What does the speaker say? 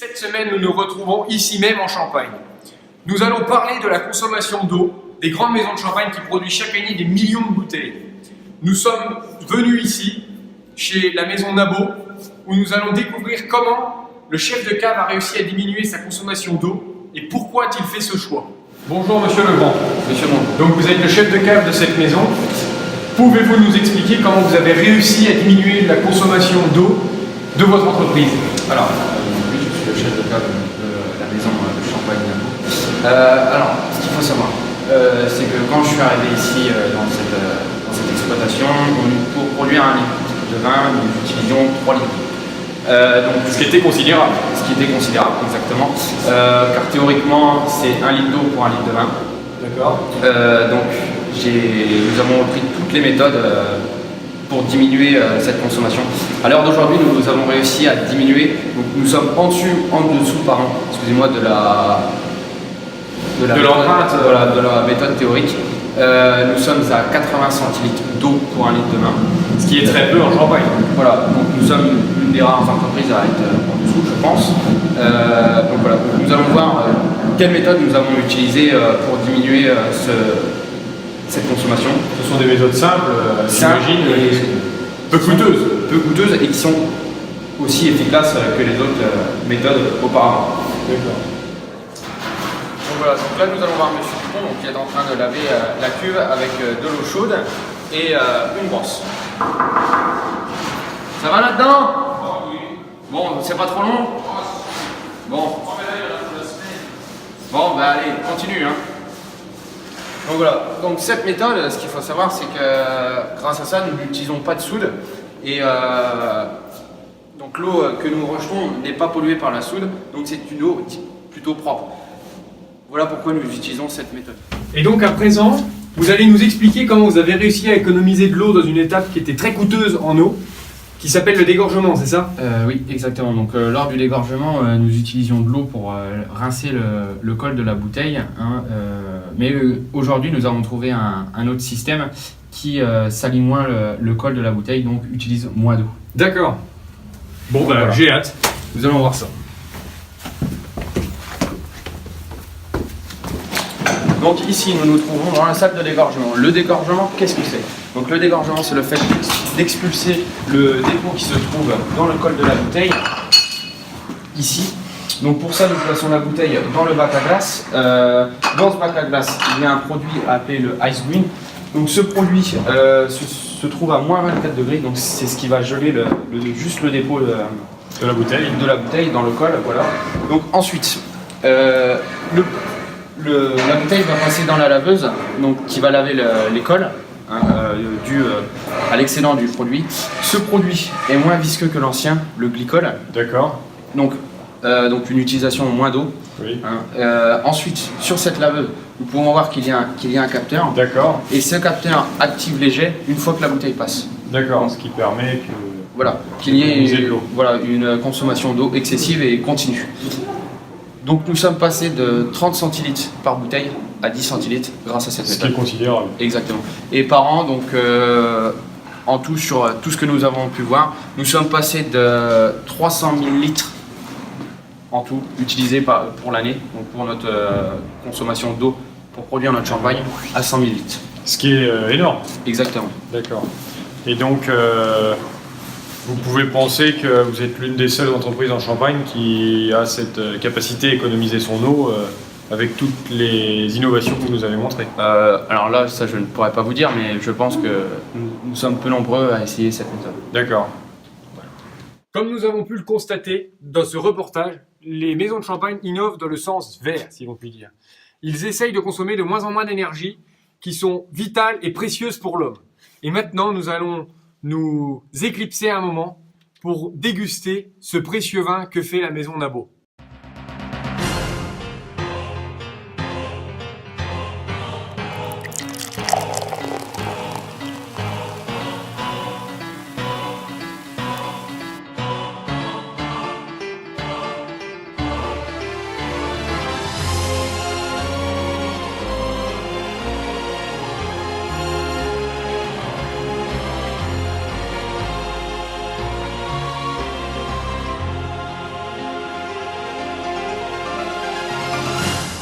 Cette semaine, nous nous retrouvons ici même en Champagne. Nous allons parler de la consommation d'eau des grandes maisons de Champagne qui produisent chaque année des millions de bouteilles. Nous sommes venus ici, chez la maison Nabo, où nous allons découvrir comment le chef de cave a réussi à diminuer sa consommation d'eau et pourquoi a-t-il fait ce choix. Bonjour Monsieur Legrand. Monsieur Monde. Donc vous êtes le chef de cave de cette maison. Pouvez-vous nous expliquer comment vous avez réussi à diminuer la consommation d'eau de votre entreprise? Alors, oui, je suis le chef de cave de la maison de Champagne. Alors, ce qu'il faut savoir, c'est que quand je suis arrivé ici dans cette exploitation, pour produire un litre de vin, nous utilisions 3 litres. Donc, ce qui était considérable. Ce qui était considérable, exactement. Car théoriquement, c'est 1 litre d'eau pour 1 litre de vin. D'accord. Donc, nous avons repris toutes les méthodes pour diminuer cette consommation. À l'heure d'aujourd'hui, nous avons réussi à diminuer. Donc, nous sommes en dessous, excusez-moi, de l'empreinte, de la méthode théorique. Nous sommes à 80 centilitres d'eau pour 1 litre de vin. Ce qui est très peu en Champagne. Voilà, donc nous sommes une des rares entreprises à être en dessous, je pense. Donc voilà, nous allons voir quelle méthode nous avons utilisée pour diminuer cette consommation. Ce sont des méthodes simples, j'imagine, peu coûteuses. Peu coûteuses et qui sont aussi efficaces que les autres méthodes auparavant. D'accord. Donc voilà, donc là nous allons voir Monsieur Dupont qui est en train de laver la cuve avec de l'eau chaude et une brosse. Ça va là-dedans? Oui. Bon, c'est pas trop long? Bon. Bon, bah allez, continue. Hein. Donc voilà, donc cette méthode, ce qu'il faut savoir, c'est que grâce à ça, nous n'utilisons pas de soude. Et donc l'eau que nous rejetons n'est pas polluée par la soude, donc c'est une eau plutôt propre. Voilà pourquoi nous utilisons cette méthode. Et donc à présent, vous allez nous expliquer comment vous avez réussi à économiser de l'eau dans une étape qui était très coûteuse en eau, qui s'appelle le dégorgement, c'est ça? Oui, exactement. Donc lors du dégorgement, nous utilisions de l'eau pour rincer le col de la bouteille. Hein, mais aujourd'hui, nous avons trouvé un autre système qui salit moins le col de la bouteille, donc utilise moins d'eau. D'accord. Bon, bah, voilà. J'ai hâte. Nous allons voir ça. Donc ici, nous nous trouvons dans la salle de dégorgement. Le dégorgement, qu'est-ce que c'est? Donc le dégorgement, c'est le fait d'expulser le dépôt qui se trouve dans le col de la bouteille, ici. Donc pour ça, nous plaçons la bouteille dans le bac à glace. Dans ce bac à glace, il y a un produit appelé le Ice Green. Donc ce produit se trouve à moins 24 degrés, donc c'est ce qui va geler juste le dépôt de la bouteille dans le col. Voilà. Donc ensuite, la bouteille va passer dans la laveuse, donc qui va laver les cols. Dû à l'excédent du produit. Ce produit est moins visqueux que l'ancien, le glycol. D'accord. Donc une utilisation moins d'eau. Oui. Ensuite, sur cette laveuse, nous pouvons voir qu'il y a un capteur. D'accord. Et ce capteur active les jets une fois que la bouteille passe. D'accord, ce qui permet que... Voilà, qu'il y ait de une consommation d'eau excessive et continue. Donc nous sommes passés de 30 centilitres par bouteille à 10 centilitres grâce à cette méthode. Ce qui est considérable. Exactement. Et par an, donc en tout, sur tout ce que nous avons pu voir, nous sommes passés de 300 000 litres en tout utilisés pour l'année, donc pour notre consommation d'eau pour produire notre champagne, à 100 000 litres. Ce qui est énorme. Exactement. D'accord. Et donc, vous pouvez penser que vous êtes l'une des seules entreprises en Champagne qui a cette capacité à économiser son eau avec toutes les innovations que vous nous avez montrées. Alors là, ça je ne pourrais pas vous dire, mais je pense que nous sommes peu nombreux à essayer cette méthode. D'accord. Comme nous avons pu le constater dans ce reportage, les maisons de Champagne innovent dans le sens vert, si l'on peut dire. Ils essayent de consommer de moins en moins d'énergie qui sont vitales et précieuses pour l'homme. Et maintenant, nous allons nous éclipser un moment pour déguster ce précieux vin que fait la maison Nabo.